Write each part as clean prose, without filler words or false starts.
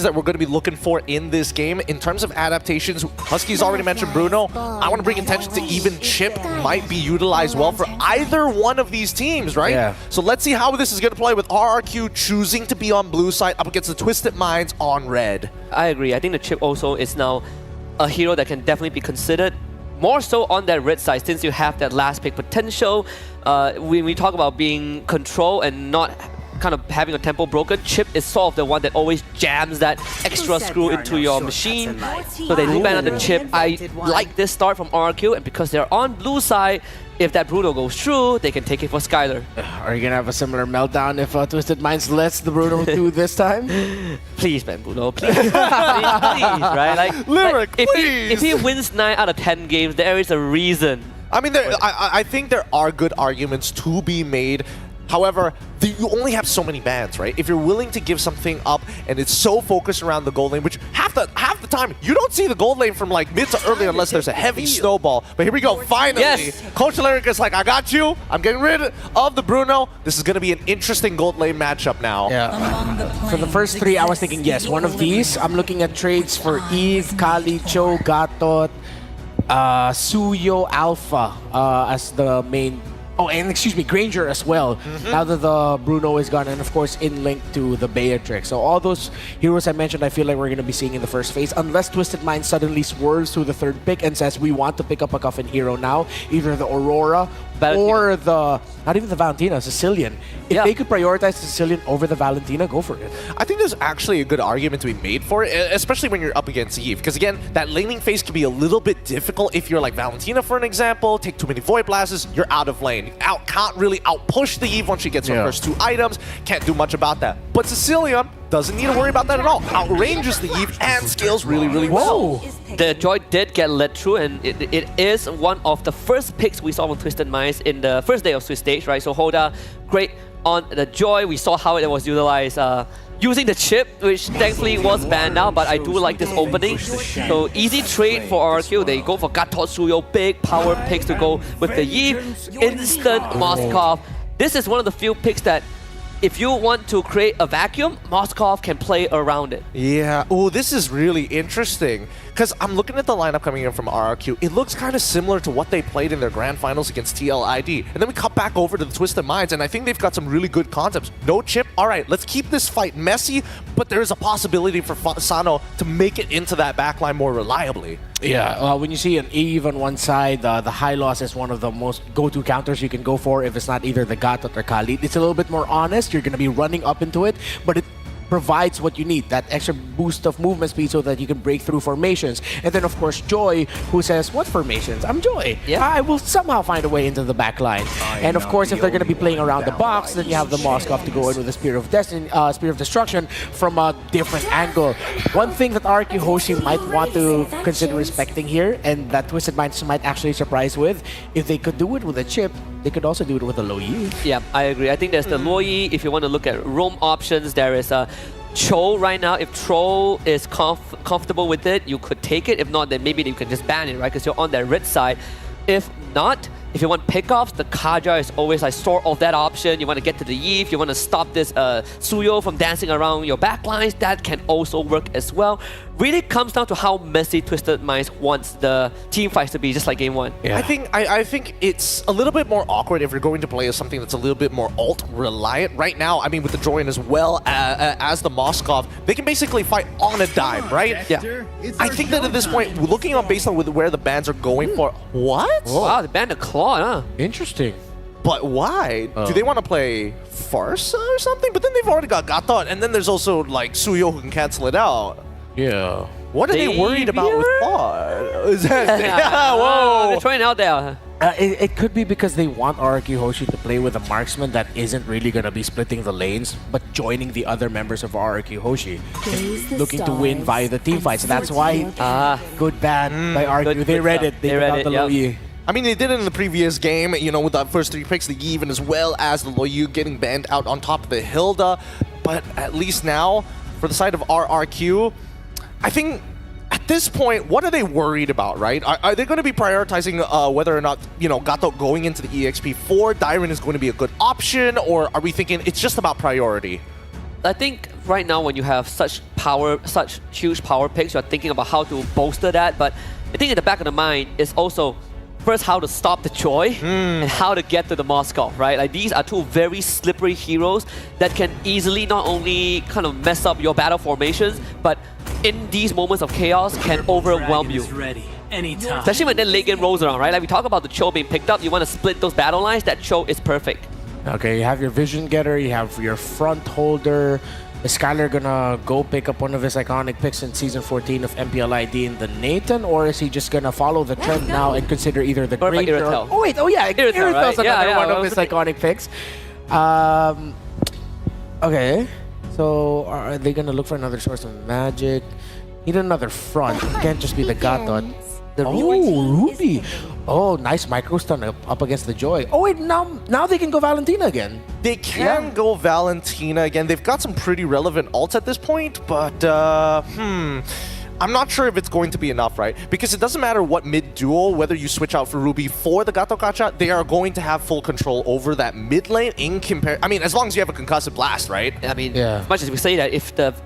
that we're going to be looking for in this game. In terms of adaptations, Husky's already mentioned Bruno. I want to bring attention to even Chip might be utilized well for either one of these teams, right? Yeah. So let's see how this is going to play with RRQ choosing to be on blue side up against the Twisted Minds on red. I agree. I think the Chip also is now a hero that can definitely be considered. More so on that red side, since you have that last pick potential. When we talk about being control and not kind of having a tempo broken, Chip is sort of the one that always jams that extra screw into your machine. So they do ban on the Chip. I like this start from RRQ, and because they're on blue side, if that Bruno goes through, they can take it for Skylar. Are you going to have a similar meltdown if Twisted Minds lets the Bruno do this time? Please, man, Bruno, please. please, right? Lyric, if he wins 9 out of 10 games, there is a reason. I mean, I think there are good arguments to be made. However, you only have so many bans, right? If you're willing to give something up and it's so focused around the gold lane, which half the time you don't see the gold lane from like mid to early unless there's a heavy snowball. But here we go, finally. Yes. Coach Lyric is like, I got you. I'm getting rid of the Bruno. This is going to be an interesting gold lane matchup now. Yeah. For the first 3, I was thinking, yes, one of these. I'm looking at trades for Eve, Kali, Cho, Gatot, Suyo, Alpha as the main. Oh, and excuse me, Granger as well. Now that the Bruno is gone, and of course in link to the Beatrix. So all those heroes I mentioned, I feel like we're going to be seeing in the first phase, unless Twisted Mind suddenly swerves to the 3rd pick and says we want to pick up a Coffin hero now, either the Aurora or the, not even the Valentina, Sicilian. If they could prioritize the Sicilian over the Valentina, go for it. I think there's actually a good argument to be made for it, especially when you're up against Eve. Because again, that laning phase can be a little bit difficult if you're like Valentina, for an example. Take too many Void Blasts, you're out of lane. Can't really outpush the Eve once she gets her first 2 items. Can't do much about that. But Sicilian doesn't need to worry about that at all. Outranges the Eve and scales really, really well. The Joy did get led through, and it is one of the first picks we saw from Twisted Minds in the first day of Swiss stage, right? So Hoda, great on the Joy. We saw how it was utilized using the Chip, which thankfully was banned now, but I do like this opening. So easy trade for RQ. They go for Gatot, Suyo, big power picks to go with the Eve. Instant Moskov. This is one of the few picks that if you want to create a vacuum, Moskov can play around it. Yeah. Oh, this is really interesting. Because I'm looking at the lineup coming in from RRQ. It looks kind of similar to what they played in their grand finals against TLID. And then we cut back over to the Twisted Minds, and I think they've got some really good concepts. No Chip. All right, let's keep this fight messy, but there is a possibility for Sano to make it into that backline more reliably. Yeah, when you see an Eve on one side, the high loss is one of the most go-to counters you can go for if it's not either the Gatot or Kali. It's a little bit more honest. You're going to be running up into it, but it provides what you need, that extra boost of movement speed so that you can break through formations. And then, of course, Joy, who says, what formations? I'm Joy. Yeah. I will somehow find a way into the back line. And, of course, if they're going to be playing around the box, then you have the Moskov to go in with the Spear of Destiny, Spear of Destruction from a different angle. One thing that RQ Hoshi might want to consider respecting here, and that Twisted Minds might actually surprise with, if they could do it with a Chip, they could also do it with a Lo Yi. Yeah, I agree. I think there's the Lo Yi. If you want to look at roam options, there is a Cho right now. If Troll is comfortable with it, you could take it. If not, then maybe you can just ban it, right? Because you're on that red side. If not, if you want pickoffs, the Kaja is always like sort of that option. You want to get to the Eve, you want to stop this Suyo from dancing around your backlines, that can also work as well. Really comes down to how messy Twisted Minds wants the team fights to be, just like game 1. Yeah. I think it's a little bit more awkward if you're going to play as something that's a little bit more ult-reliant. Right now, I mean, with the Joyan as well as the Moskov, they can basically fight on a dime, right? Yeah. I think that at this point, looking on based on where the bans are going for, what? Wow, they banned the Claw, huh? Interesting. But why? Do they want to play Farsa or something? But then they've already got Gatot, and then there's also like Suyo who can cancel it out. Yeah. What are they worried about with Claw? Is that, whoa. They're trying out there. It could be because they want RQ Hoshi to play with a marksman that isn't really going to be splitting the lanes, but joining the other members of RQ Hoshi, looking to win via the team fights. That's why good ban by RQ. They read it. They read it. The Lo Yi. I mean, they did it in the previous game, you know, with the first 3 picks, the Even as well as the Lo Yu getting banned out on top of the Hilda. But at least now, for the side of RRQ, I think at this point, what are they worried about, right? Are they going to be prioritizing whether or not, you know, Gato going into the EXP4, Dyron is going to be a good option, or are we thinking it's just about priority? I think right now when you have such huge power picks, you're thinking about how to bolster that. But I think in the back of the mind is also first how to stop the Joy and how to get to the Moskov, right? Like these are two very slippery heroes that can easily not only kind of mess up your battle formations, but in these moments of chaos can overwhelm you. Anytime. Especially when the late game rolls around, right? Like we talk about the Cho being picked up, you want to split those battle lines, that Cho is perfect. Okay, you have your vision getter, you have your front holder. Is Skylar gonna go pick up one of his iconic picks in Season 14 of MPLID in the Nathan, or is he just gonna follow the trend now and consider either the Great or... Oh wait, oh yeah, Irritel's another one of his iconic picks. Okay, so are they gonna look for another source of magic? Need another front, it can't just be the Gatot. Ruby! Oh, nice micro stun up against the Joy. Oh wait, now they can go Valentina again. They can go Valentina again. They've got some pretty relevant ults at this point, but I'm not sure if it's going to be enough, right? Because it doesn't matter what mid-duel, whether you switch out for Ruby for the Gato Gacha, they are going to have full control over that mid lane in I mean, as long as you have a concussive blast, right? I mean, as much as we say that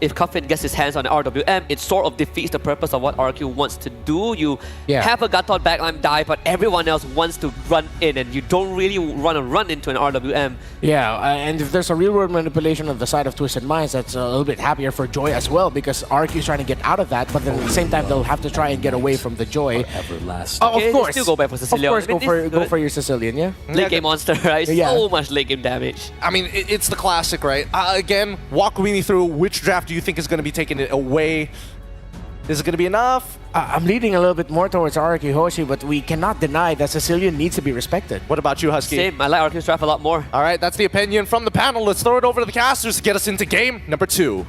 if Coffin gets his hands on the RWM, it sort of defeats the purpose of what RQ wants to do. You have a Gato backline die, but everyone else wants to run in, and you don't really want to run into an RWM. Yeah, and if there's a real-world manipulation on the side of Twisted Minds, that's a little bit happier for Joy as well, because RQ is trying to get out of that, but then at the same time, they'll have to try and get away from the Joy. Of course. Still go back for Sicilian. Of course, go for your Sicilian, yeah? Late game monster, right? Yeah. So much late game damage. I mean, it's the classic, right? Again, walk me through which draft do you think is going to be taking it away? Is it going to be enough? I'm leaning a little bit more towards Araki Hoshi, but we cannot deny that Sicilian needs to be respected. What about you, Husky? Same. I like Araki's draft a lot more. All right, that's the opinion from the panel. Let's throw it over to the casters to get us into game number 2.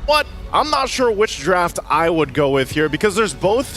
What? I'm not sure which draft I would go with here because there's both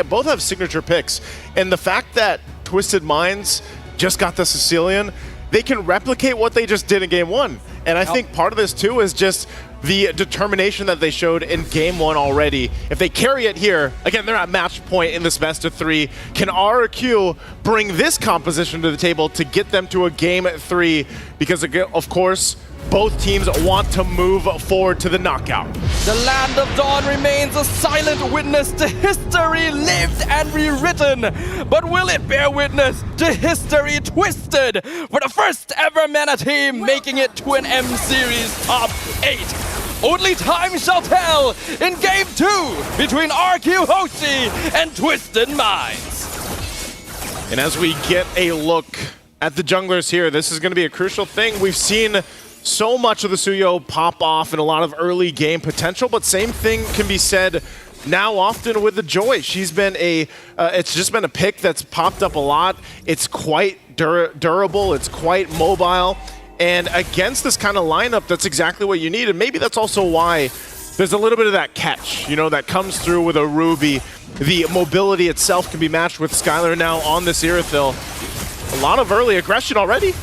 both have signature picks, and the fact that Twisted Minds just got the Sicilian, they can replicate what they just did in Game 1. And I think part of this too is just the determination that they showed in Game 1 already. If they carry it here, again, they're at match point in this best of 3. Can RQ bring this composition to the table to get them to a Game 3? Because of course, both teams want to move forward to the knockout. The Land of Dawn remains a silent witness to history lived and rewritten. But will it bear witness to history twisted for the first ever MENA team making it to an M-Series top 8? Only time shall tell in Game 2 between RQ Hoshi and Twisted Minds. And as we get a look at the junglers here, this is going to be a crucial thing. We've seen so much of the Suyo pop off and a lot of early game potential, but same thing can be said now often with the Joy. She's been it's just been a pick that's popped up a lot. It's quite durable, it's quite mobile, and against this kind of lineup, that's exactly what you need, and maybe that's also why there's a little bit of that catch, you know, that comes through with a Ruby. The mobility itself can be matched with Skylar now on this Irithil. A lot of early aggression already.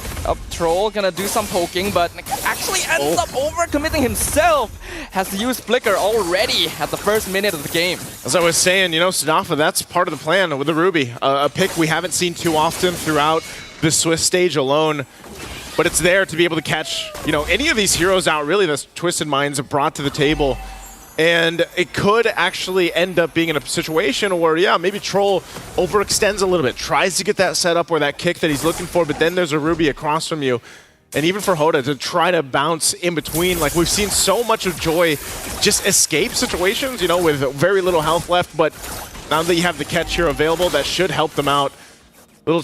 Troll gonna do some poking, but actually ends up overcommitting himself. Has to use Flicker already at the first minute of the game. As I was saying, you know, Sanafa, that's part of the plan with the Ruby. A pick we haven't seen too often throughout the Swiss stage alone. But it's there to be able to catch, you know, any of these heroes out, really, that Twisted Minds have brought to the table. And it could actually end up being in a situation where, yeah, maybe Troll overextends a little bit, tries to get that set up or that kick that he's looking for, but then there's a Ruby across from you. And even for Hoda to try to bounce in between, like we've seen so much of Joy just escape situations, you know, with very little health left, but now that you have the catch here available, that should help them out.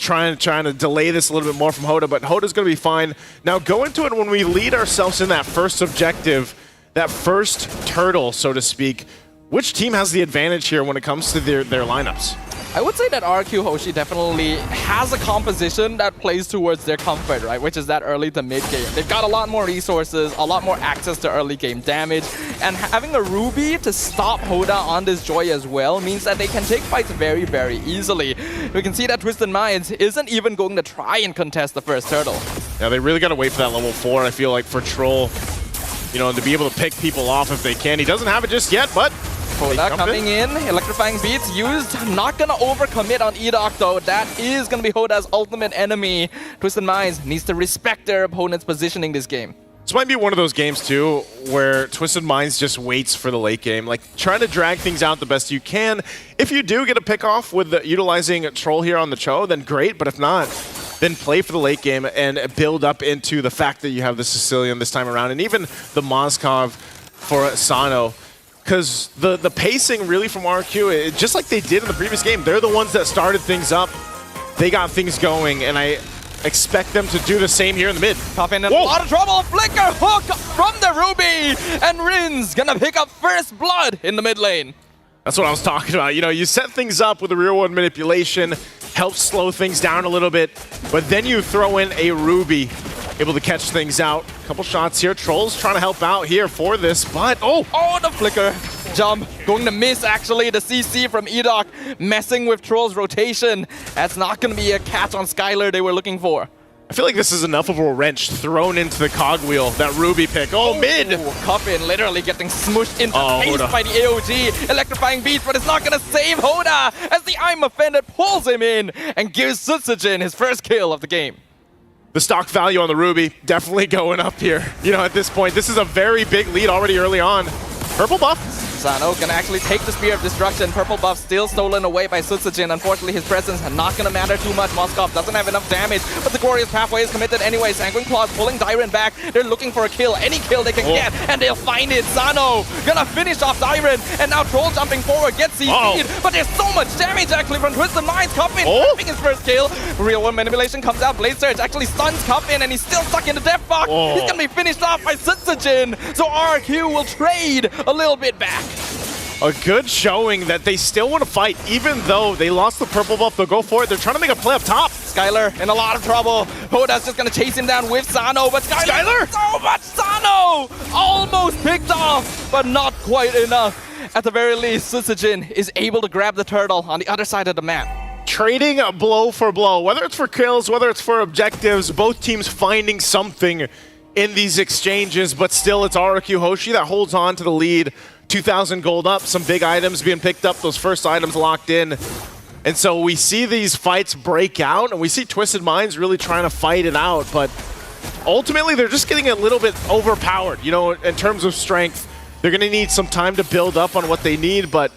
Trying to delay this a little bit more from Hoda, but Hoda's going to be fine. Now go into it when we lead ourselves in that first objective, that first turtle, so to speak. Which team has the advantage here when it comes to their lineups? I would say that RQ Hoshi definitely has a composition that plays towards their comfort, right? Which is that early to mid game. They've got a lot more resources, a lot more access to early game damage, and having a Ruby to stop Hoda on this Joy as well means that they can take fights very, very easily. We can see that Twisted Minds isn't even going to try and contest the first turtle. Yeah, they really got to wait for that level 4, I feel like, for Troll, you know, to be able to pick people off if they can. He doesn't have it just yet, but Hoda coming in, electrifying beats used. Not gonna overcommit on Edok though. That is gonna be Hoda's ultimate enemy. Twisted Minds needs to respect their opponent's positioning this game. This might be one of those games too where Twisted Minds just waits for the late game, like trying to drag things out the best you can. If you do get a pick off with utilizing Troll here on the Cho, then great, but if not, then play for the late game and build up into the fact that you have the Sicilian this time around, and even the Moskov for Sano. Because the pacing really from RQ, just like they did in the previous game, they're the ones that started things up. They got things going, and I expect them to do the same here in the mid. Coffin in a lot of trouble. Flicker hook from the Ruby, and Rin's gonna pick up first blood in the mid lane. That's what I was talking about. You know, you set things up with the real world manipulation, helps slow things down a little bit, but then you throw in a Ruby, able to catch things out. Couple shots here. Troll's trying to help out here for this, but oh, the flicker jump going to miss actually. The CC from Edok messing with Troll's rotation. That's not going to be a catch on Skylar they were looking for. I feel like this is enough of a wrench thrown into the cogwheel, that Ruby pick. Oh, mid! Coffin literally getting smushed into face by the AOG. Electrifying beats, but it's not going to save Hoda as the I'm Offended pulls him in and gives Sutsujin his first kill of the game. The stock value on the Ruby definitely going up here. You know, at this point, this is a very big lead already early on. Purple buff. Sano can actually take the Spear of Destruction. Purple buff still stolen away by Sutsujin. Unfortunately, his presence not going to matter too much. Moskov doesn't have enough damage, but the Glorious Pathway is committed anyway. Sanguine Claws pulling Dyren back. They're looking for a kill. Any kill they can get, and they'll find it. Sano gonna finish off Dyren, and now Troll jumping forward gets CC'd, but there's so much damage actually from Twisted Minds. Coffin having his first kill. Real World Manipulation comes out. Blade Surge actually stuns Coffin, and he's still stuck in the death box. He's gonna be finished off by Sutsujin, so RQ will trade a little bit back. A good showing that they still want to fight, even though they lost the purple buff. They'll go for it. They're trying to make a play up top. Skylar in a lot of trouble. Hoda's just gonna chase him down with Sano, but Skylar! So much Sano! Almost picked off, but not quite enough. At the very least, Sutsujin is able to grab the turtle on the other side of the map. Trading blow for blow, whether it's for kills, whether it's for objectives, both teams finding something in these exchanges, but still it's RQ Hoshi that holds on to the lead. 2,000 gold up, some big items being picked up, those first items locked in. And so we see these fights break out, and we see Twisted Minds really trying to fight it out, but ultimately they're just getting a little bit overpowered, you know, in terms of strength. They're going to need some time to build up on what they need, but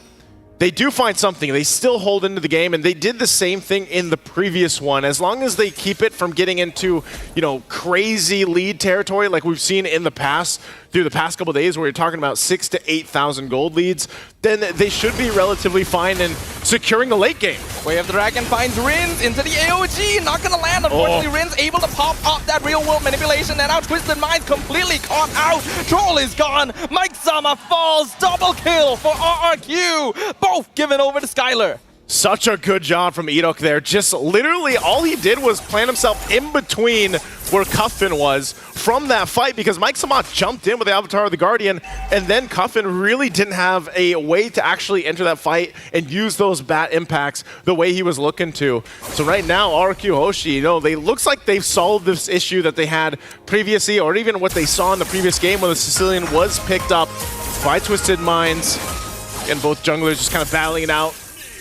they do find something. They still hold into the game, and they did the same thing in the previous one. As long as they keep it from getting into, you know, crazy lead territory like we've seen in the past, through the past couple of days where you're talking about 6,000 to 8,000 gold leads, then they should be relatively fine in securing the late game. Way of the Dragon finds Rins into the AOG. Not going to land. Unfortunately, Rins able to pop up that real world manipulation, and now Twisted Minds completely caught out. Troll is gone. Mike Sama falls. Double kill for RRQ. Both given over to Skylar. Such a good job from Edok there. Just literally all he did was plant himself in between where Cuffin was from that fight, because Mike Samat jumped in with the Avatar of the Guardian, and then Cuffin really didn't have a way to actually enter that fight and use those bat impacts the way he was looking to. So right now, RQ Hoshi, you know, they looks like they've solved this issue that they had previously, or even what they saw in the previous game when the Sicilian was picked up by Twisted Minds. And both junglers just kind of battling it out.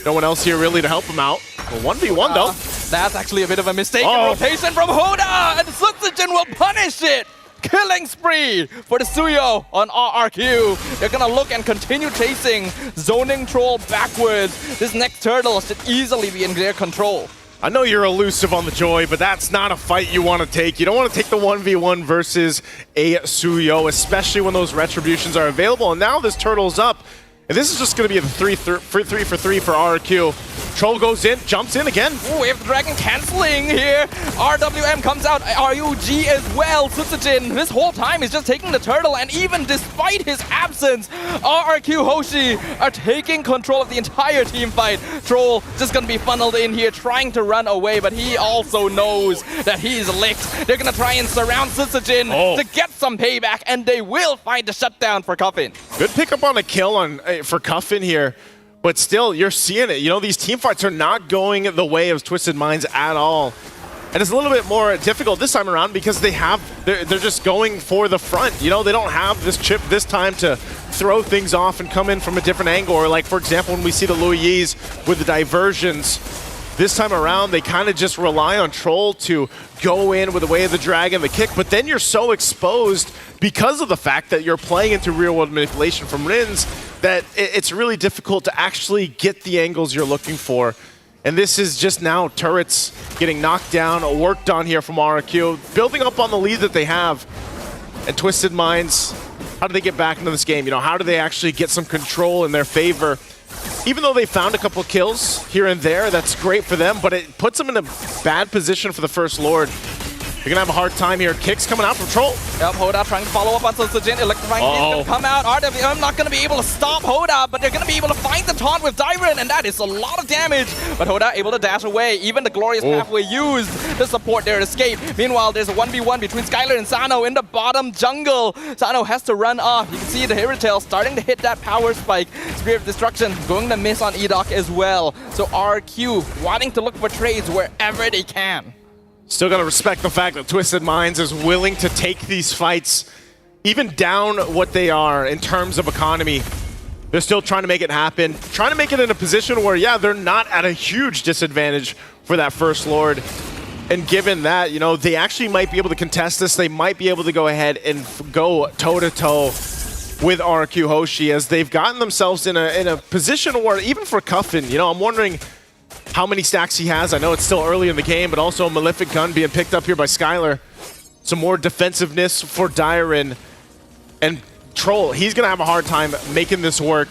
No one else here really to help him out. Well, 1v1 though. That's actually a bit of a mistake. Rotation from Hoda, and Sutsujin will punish it. Killing spree for the Suyo on RRQ. They're gonna look and continue chasing, zoning Troll backwards. This next turtle should easily be in their control. I know you're elusive on the Joy, but that's not a fight you want to take. You don't want to take the 1v1 versus a Suyo, especially when those retributions are available. And now this turtle's up. And this is just going to be a 3 for 3 for RQ. Troll goes in, jumps in again. Ooh, we have the Dragon canceling here. RWM comes out, RUG as well. Sutsujin, this whole time is just taking the turtle, and even despite his absence, RRQ Hoshi are taking control of the entire team fight. Troll just going to be funneled in here, trying to run away, but he also knows that he's licked. They're going to try and surround Sutsujin to get some payback, and they will find the shutdown for Coffin. Good pickup on a kill on for Cuffin here, but still, you're seeing it. You know, these team fights are not going the way of Twisted Minds at all. And it's a little bit more difficult this time around because they're just going for the front. You know, they don't have this chip this time to throw things off and come in from a different angle. Or like, for example, when we see the Luis with the diversions, this time around, they kind of just rely on Troll to go in with the way of the dragon, the kick, but then you're so exposed because of the fact that you're playing into real-world manipulation from Rins that it's really difficult to actually get the angles you're looking for. And this is just now turrets getting knocked down, worked on here from RRQ, building up on the lead that they have. And Twisted Minds, how do they get back into this game? You know, how do they actually get some control in their favor? Even though they found a couple kills here and there, that's great for them, but it puts them in a bad position for the First Lord. They're gonna have a hard time here. Kicks coming out from Troll. Yep, Hoda trying to follow up on Sojin. Electrifying is gonna come out. RWM not gonna be able to stop Hoda, but they're gonna be able to find the taunt with Dyron, and that is a lot of damage. But Hoda able to dash away. Even the glorious pathway used to support their escape. Meanwhile, there's a 1v1 between Skylar and Sano in the bottom jungle. Sano has to run off. You can see the Hero Tail starting to hit that power spike. Spirit of Destruction going to miss on Edoc as well. So RQ wanting to look for trades wherever they can. Still gotta respect the fact that Twisted Minds is willing to take these fights even down what they are in terms of economy. They're still trying to make it happen, trying to make it in a position where, yeah, they're not at a huge disadvantage for that First Lord. And given that, you know, they actually might be able to contest this. They might be able to go ahead and go toe-to-toe with RQ Hoshi, as they've gotten themselves in a position where, even for Cuffin, you know, I'm wondering how many stacks he has. I know it's still early in the game, but also a Malefic Gun being picked up here by Skylar. Some more defensiveness for Dyron. And Troll, he's going to have a hard time making this work.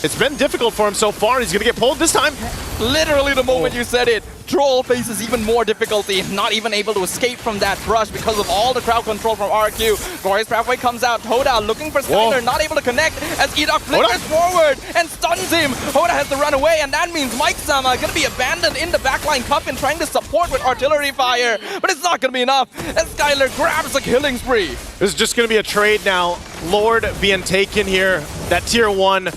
It's been difficult for him so far. He's going to get pulled this time. Literally the moment you said it. Troll faces even more difficulty, not even able to escape from that rush because of all the crowd control from RQ. Glorious Pathway comes out. Hoda looking for Skylar, not able to connect as Edoc flickers forward and stuns him. Hoda has to run away, and that means Mike Sama going to be abandoned in the backline. Cuffin trying to support with artillery fire, but it's not going to be enough as Skylar grabs a killing spree. This is just going to be a trade now. Lord being taken here. That tier 1,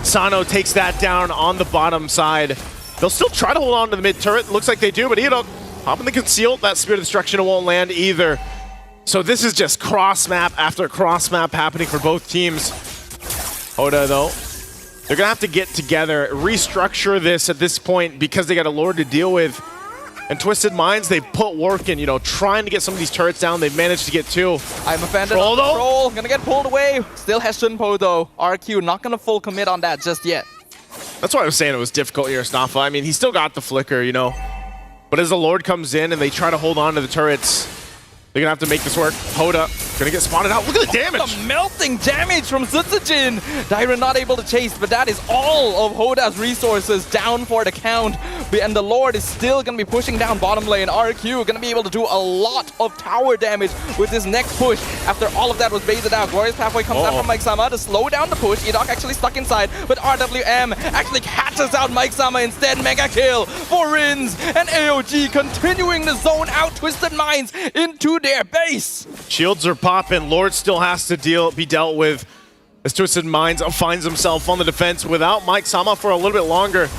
Sano takes that down on the bottom side. They'll still try to hold on to the mid turret. Looks like they do, but Edoc popping the conceal. That Spirit of Destruction won't land either. So this is just cross map after cross map happening for both teams. Hoda, though, they're going to have to get together, restructure this at this point because they got a Lord to deal with. And Twisted Minds, they put work in, you know, trying to get some of these turrets down. They've managed to get 2. I'm offended on Troll. Gonna get pulled away. Still has Shunpo, though. RQ not gonna full commit on that just yet. That's why I was saying it was difficult here, Snafa. I mean, he still got the flicker, you know. But as the Lord comes in and they try to hold on to the turrets, they're going to have to make this work. Hoda going to get spotted out. Look at the damage. The melting damage from Sutsujin. Dyron not able to chase, but that is all of Hoda's resources down for the count. And the Lord is still going to be pushing down bottom lane. RQ going to be able to do a lot of tower damage with this next push. After all of that was baited out, Glorious Pathway comes out from Mike Sama to slow down the push. Edoc actually stuck inside, but RWM actually catches out Mike Sama instead. Mega kill for Rins, and AOG continuing to zone out Twisted Minds into their base. Shields are popping. Lord still has to be dealt with as Twisted Minds finds himself on the defense without Mike Sama for a little bit longer.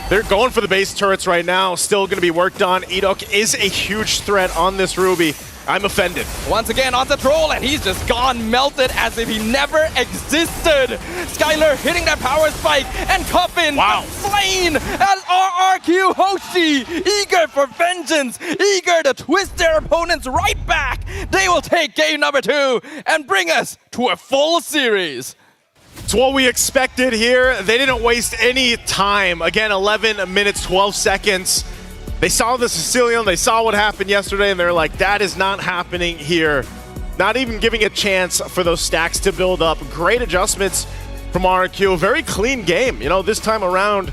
They're going for the base turrets right now. Still going to be worked on. Edoc is a huge threat on this Ruby. I'm offended. Once again on the Troll, and he's just gone melted as if he never existed. Skylar hitting that power spike, and Cuffin slain as RRQ Hoshi, eager for vengeance, eager to twist their opponents right back. They will take game number 2 and bring us to a full series. It's what we expected here. They didn't waste any time. Again, 11 minutes, 12 seconds. They saw the Sicilian, they saw what happened yesterday, and they're like, that is not happening here. Not even giving a chance for those stacks to build up. Great adjustments from RQ. Very clean game. You know, this time around,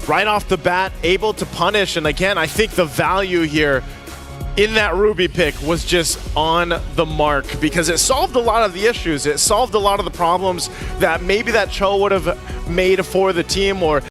right off the bat, able to punish. And again, I think the value here in that Ruby pick was just on the mark because it solved a lot of the issues. It solved a lot of the problems that maybe that Cho would have made for the team, or